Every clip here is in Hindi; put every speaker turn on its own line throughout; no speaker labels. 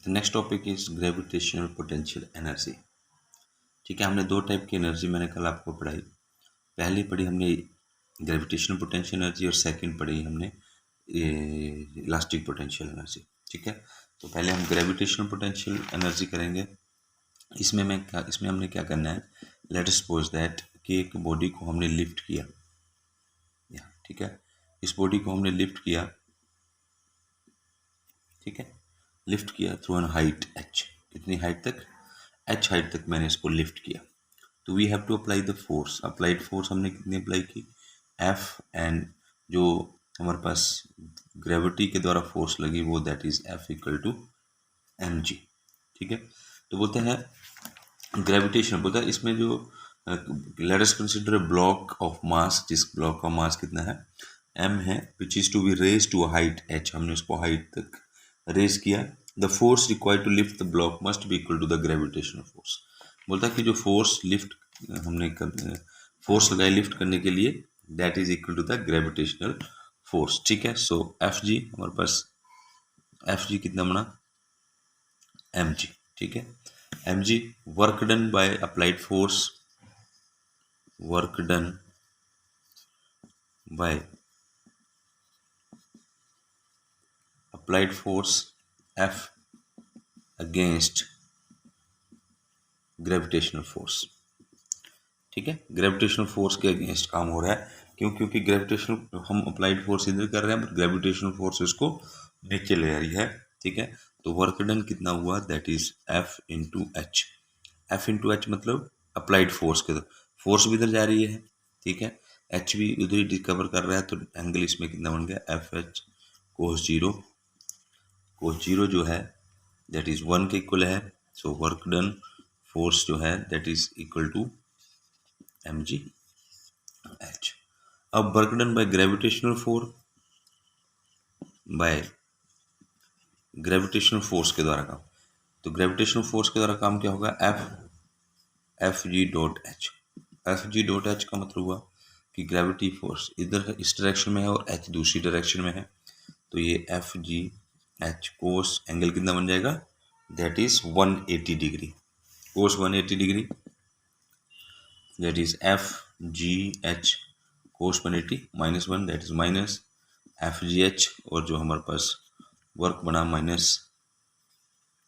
The next topic is gravitational potential energy. ठीक है, हमने दो टाइप की एनर्जी मैंने कल आपको पढ़ाई। पहली पढ़ी हमने ग्रेविटेशनल पोटेंशियल एनर्जी और सेकंड पढ़ी हमने इलास्टिक पोटेंशियल एनर्जी। ठीक है, तो पहले हम ग्रेविटेशनल पोटेंशियल एनर्जी करेंगे। इसमें हमने क्या करना है, लेट अस सपोज दैट कि एक बॉडी को हमने लिफ्ट किया। ठीक है, इस बॉडी को हमने लिफ्ट किया। ठीक है, लिफ्ट किया थ्रू एन हाइट h। कितनी हाइट तक? h हाइट तक मैंने इसको लिफ्ट किया। तो we have to apply the force. Applied force हमने कितनी अप्लाई की? F, एंड जो हमारे पास ग्रेविटी के द्वारा फोर्स लगी वो that is F equal to mg। ठीक है, तो बोलते हैं ग्रेविटेशन, बोलता है इसमें जो let us consider a block of mass, जिस ब्लॉक का मास कितना है? m है, which is to be raise to a height h। हमने उसको हाइट तक रेज किया। The force required to lift the block must be equal to the gravitational force. बोलता है कि जो फोर्स लिफ्ट हमने फोर्स लगाई लिफ्ट करने के लिए that is equal to the gravitational force. ठीक है, सो एफ जी हमारे पास एफ जी कितना बना? M G. ठीक है, M G work done by applied force, work done by applied force F against gravitational force. ठीक है, ग्रेविटेशनल फोर्स के अगेंस्ट काम हो रहा है। क्यों? क्योंकि ग्रेविटेशनल हम अप्लाइड फोर्स इधर कर रहे हैं बट ग्रेविटेशनल फोर्स इसको नीचे ले रही है। ठीक है, तो वर्क डन कितना हुआ? That is F into H. F into H मतलब अप्लाइड फोर्स के फोर्स भी इधर जा रही है। ठीक है, एच भी उधर ही डिस्कवर कर रहा है, तो एंगल इसमें कितना बन गया? F H cos zero. Cos zero जो है दैट इज 1 के इक्वल है। सो वर्क डन फोर्स जो है that is equal to m ji h. अब work done by gravitational force, by gravitational force के द्वारा काम, तो ग्रेविटेशनल फोर्स के द्वारा काम क्या होगा? F G dot H. F G dot H का मतलब हुआ कि ग्रेविटी फोर्स इधर इस डायरेक्शन में है और एच दूसरी डायरेक्शन में है, तो ये F G H cos angle कितना बन जाएगा? That is 180 degree. Cos 180 degree that is F G H cos 180 -1 that is minus F G H, और जो हमारे पास वर्क बना माइनस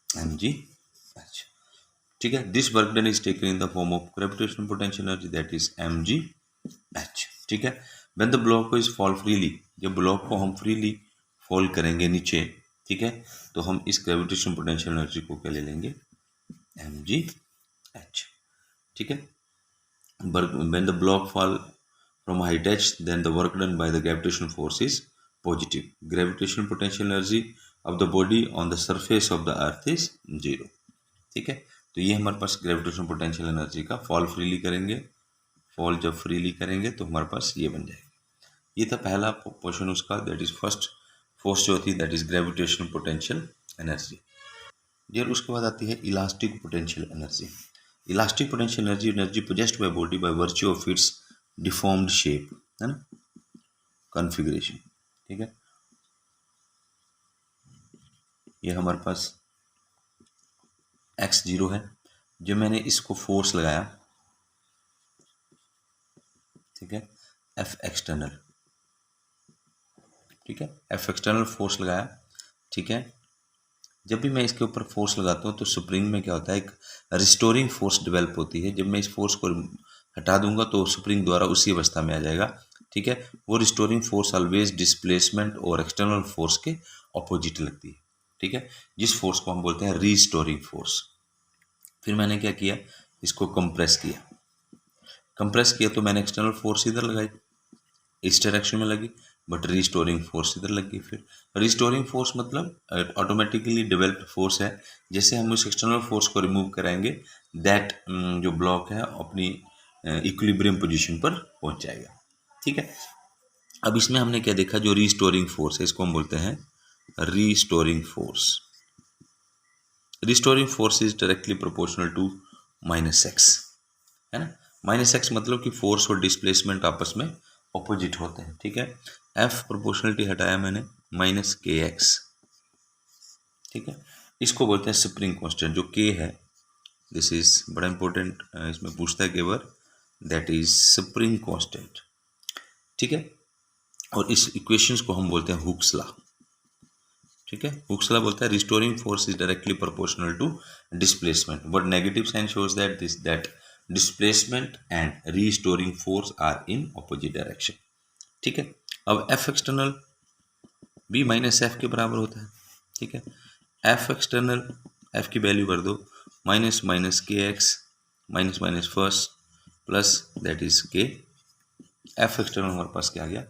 एम जी एच। ठीक है, this work done is taken in the form of gravitational potential energy that is M ji H. ठीक है, when the block is fall freely, जब ब्लॉक को हम फ्रीली फॉल करेंगे नीचे, ठीक है, तो हम इस ग्रेविटेशनल पोटेंशियल एनर्जी को क्या ले लेंगे? एम जी एच। ठीक है, when the block fall from height h, then the work done by the gravitational force is positive. Gravitational potential energy of the body on the surface of the earth is 0. ठीक है, तो ये हमारे पास ग्रेविटेशनल पोटेंशियल एनर्जी का फॉल फ्रीली करेंगे। फॉल जब फ्रीली करेंगे तो हमारे पास ये बन जाएगा। ये था पहला पोर्शन उसका, दैट इज फर्स्ट फोर्स जो होती है that is gravitational potential energy. यार उसके बाद आती है elastic potential energy. Elastic potential energy energy possessed by body by virtue of its deformed shape, है ना, कॉन्फ़िगरेशन। ठीक है, ये हमारे पास x0 है। जो मैंने इसको फोर्स लगाया, ठीक है, एफ एक्सटर्नल, ठीक है, एफ एक्सटर्नल फोर्स लगाया। ठीक है, जब भी मैं इसके ऊपर फोर्स लगाता हूँ तो स्प्रिंग में क्या होता है, एक रिस्टोरिंग फोर्स डेवलप होती है। जब मैं इस फोर्स को हटा दूंगा तो स्प्रिंग द्वारा उसी अवस्था में आ जाएगा। ठीक है, वो रिस्टोरिंग फोर्स ऑलवेज डिस्प्लेसमेंट और एक्सटर्नल फोर्स के ऑपोजिट लगती है। ठीक है, जिस फोर्स को हम बोलते हैं रिस्टोरिंग फोर्स। फिर मैंने क्या किया, इसको कंप्रेस किया। कंप्रेस किया तो मैंने एक्सटर्नल फोर्स इधर लगाई, इस डायरेक्शन में लगी, बट रिस्टोरिंग फोर्स इधर लग गई। फिर रिस्टोरिंग फोर्स मतलब ऑटोमेटिकली डेवलप्ड फोर्स है। जैसे हम उस एक्सटर्नल फोर्स को रिमूव कराएंगे दैट जो ब्लॉक है अपनी इक्विलिब्रियम पोजीशन पर पहुंच जाएगा। ठीक है, अब इसमें हमने क्या देखा, जो रिस्टोरिंग फोर्स है इसको हम बोलते हैं restoring force. Restoring force is directly proportional to -x, है ना। -x मतलब कि फोर्स और डिस्प्लेसमेंट आपस में ऑपोजिट होते हैं। ठीक है, एफ प्रोपोर्शनलिटी हटाया मैंने, -kx। ठीक है, इसको बोलते हैं स्प्रिंग कांस्टेंट। जो के है, दिस इज बड़ा इंपॉर्टेंट, इसमें पूछता है केवल, दैट इज स्प्रिंग कांस्टेंट। ठीक है, और इस इक्वेशंस को हम बोलते हैं हुक्स लॉ। ठीक है, हुक्स लॉ बोलता है restoring force is directly proportional to displacement, but negative sign shows that displacement and restoring force are in opposite direction. ठीक है, अब F external be minus F के बराबर होता है। ठीक है, एफ एक्सटर्नल, एफ की वैल्यू कर दो माइनस माइनस के X minus minus first plus that is K, F external हमारे पास क्या आ गया,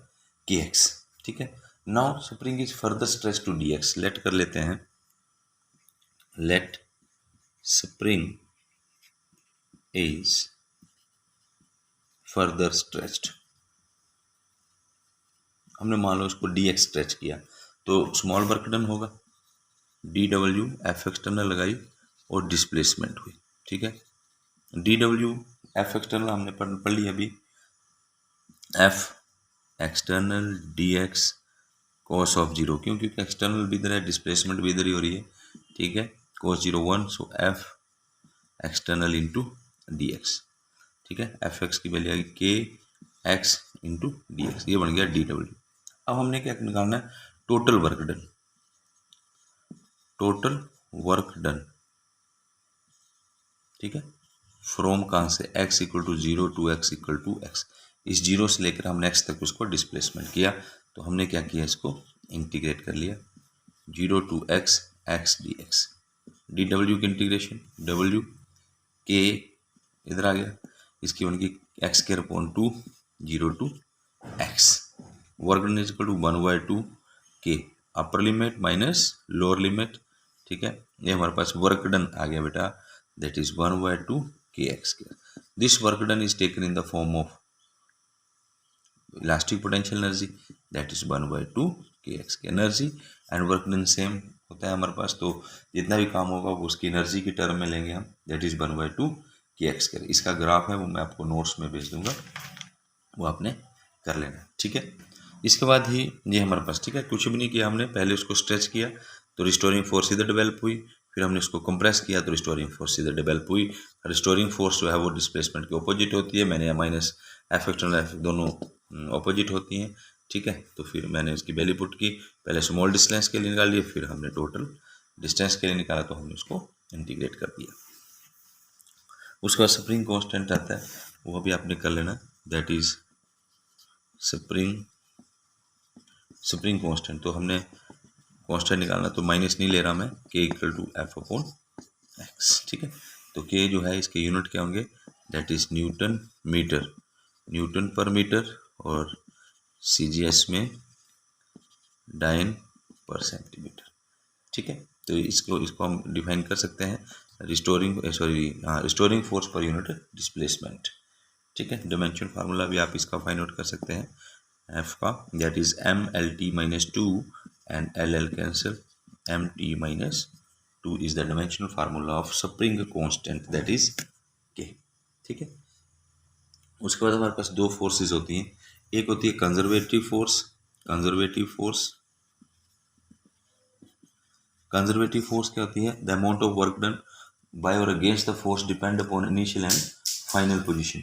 के एक्स। ठीक है, now spring is further stretch to D X. Let कर लेते हैं, let spring is further stretched. हमने मान लो इसको डी एक्स स्ट्रेच किया तो स्मॉल वर्क डन होगा, डी डब्ल्यू एफ एक्सटर्नल लगाई और डिस्प्लेसमेंट हुई। ठीक है, डी डब्ल्यू एफ एक्सटर्नल हमने पढ़ लिया अभी, F external D x cos of zero, क्योंकि एक्सटर्नल भी इधर है, डिस्प्लेसमेंट भी इधर ही हो रही है। ठीक है, cos zero one, so f external into d x. ठीक है, एफ एक्स की वैल्यू आएगी के एक्स इंटू डी एक्स, ये बन गया डी डब्ल्यू। अब हमने क्या निकालना है, total work done, total work done. ठीक है, फ्रॉम कहाँ से, x equal to zero to x equal to X, इस जीरो से लेकर हमने x तक उसको डिस्प्लेसमेंट किया, तो हमने क्या किया, इसको इंटीग्रेट कर लिया, zero to x x d x, d डब्ल्यू की इंटीग्रेशन, डब्ल्यू के इधर आ गया, इसकी बन गई x square upon two zero to x, work done is equal to one by two k, upper limit minus lower limit. ठीक है, ये हमारे पास वर्क डन आ गया बेटा, that is 1 by 2 kx square. This work done is taken in the form of elastic potential energy, that is 1 by 2 kx की energy, and work done same होता है हमारे पास, तो जितना भी काम होगा वो उसकी एनर्जी की टर्म में लेंगे हम, that is 1 by 2 kx square। इसका ग्राफ है वो मैं आपको नोट्स में भेज दूंगा, वो आपने कर लेना। ठीक है, इसके बाद ही ये हमारे पास, ठीक है, कुछ भी नहीं किया हमने, पहले उसको स्ट्रेच किया तो रिस्टोरिंग फोर्स इधर डेवलप हुई, फिर हमने इसको कंप्रेस किया तो रिस्टोरिंग फोर्स इधर डेवलप हुई। रिस्टोरिंग फोर्स जो है वो डिस्प्लेसमेंट के ऑपोजिट होती है, मैंने माइनस एफ एक्सटर्नल एफ दोनों ऑपोजिट होती हैं। ठीक है, तो फिर मैंने इसकी वैल्यू पुट की, पहले स्मॉल डिस्टेंस के लिए निकाल लिए, फिर हमने टोटल डिस्टेंस के लिए निकाला, तो हमने उसको इंटीग्रेट कर दिया। उसके बाद स्प्रिंग कांस्टेंट आता है, वो भी आपने कर लेना, दैट इज स्प्रिंग कांस्टेंट। तो हमने कांस्टेंट निकालना, तो माइनस नहीं ले रहा मैं, K equal to F upon X. ठीक है, तो के जो है इसके यूनिट क्या होंगे, that is newton metre, newton per metre, और सीजीएस में डाइन पर सेंटीमीटर। ठीक है, तो इसको हम डिफाइन कर सकते हैं, restoring force per unit displacement. ठीक है, डायमेंशन फार्मूला भी आप इसका फाइंड आउट कर सकते हैं, एफ का, that is M L T minus two and L L cancel, M T minus two is the dimensional formula of spring constant, that is K. ठीक है, उसके बाद हमारे पास दो फोर्सेस होती हैं, एक होती है कंजर्वेटिव फोर्स, कंजर्वेटिव फोर्स क्या होती है, the amount of work done by और against the force depend upon initial and final position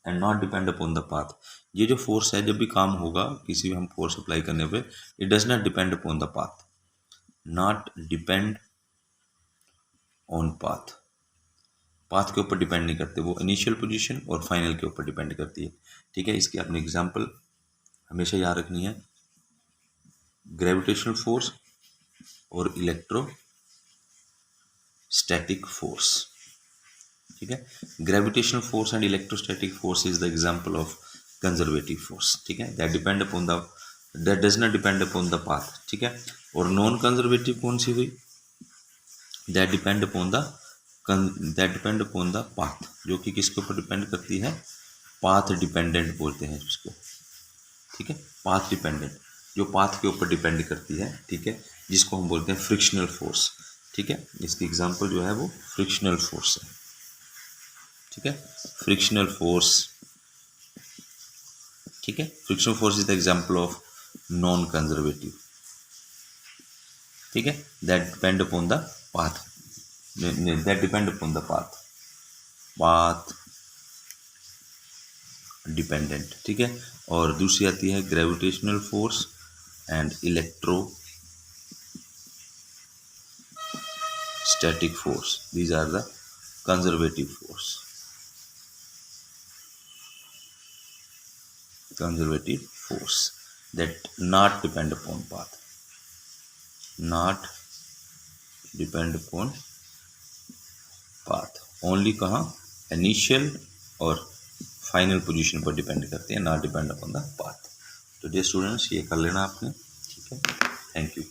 and not depend upon the path. ये जो फोर्स है, जब भी काम होगा किसी भी हम फोर्स अप्लाई करने पे, it does not depend upon the path, not depend on path, path के ऊपर डिपेंड नहीं करते, वो इनिशियल पोजीशन और फाइनल के ऊपर डिपेंड करती है। ठीक है, इसकी आपने एग्जांपल हमेशा याद रखनी है, ग्रेविटेशनल फोर्स और इलेक्ट्रोस्टैटिक फोर्स। ठीक है, gravitational force and electrostatic force is the example of conservative force. ठीक है, that does not depend upon the path. ठीक है, और नॉन कंजर्वेटिव कौन सी हुई, that depend upon the path, जो कि किसके ऊपर डिपेंड करती है, पाथ डिपेंडेंट बोलते हैं इसको। ठीक है, पाथ डिपेंडेंट, जो पाथ के ऊपर डिपेंड करती है। ठीक है, जिसको हम बोलते हैं फ्रिक्शनल फोर्स। ठीक है, इसकी एग्जांपल जो है वो फ्रिक्शनल फोर्स है। ठीक है, फ्रिक्शनल फोर्स, ठीक है, frictional force is the example of non conservative. ठीक है, that depend upon the path that depend upon the path dependent, ठीक है। और दूसरी आती है gravitational force and electrostatic force, these are the conservative force that not depend upon path only कहाँ इनिशियल और फाइनल पोजीशन पर डिपेंड करते हैं, not depend upon the path. तो डियर स्टूडेंट्स ये कर लेना आपने, ठीक है। Thank you.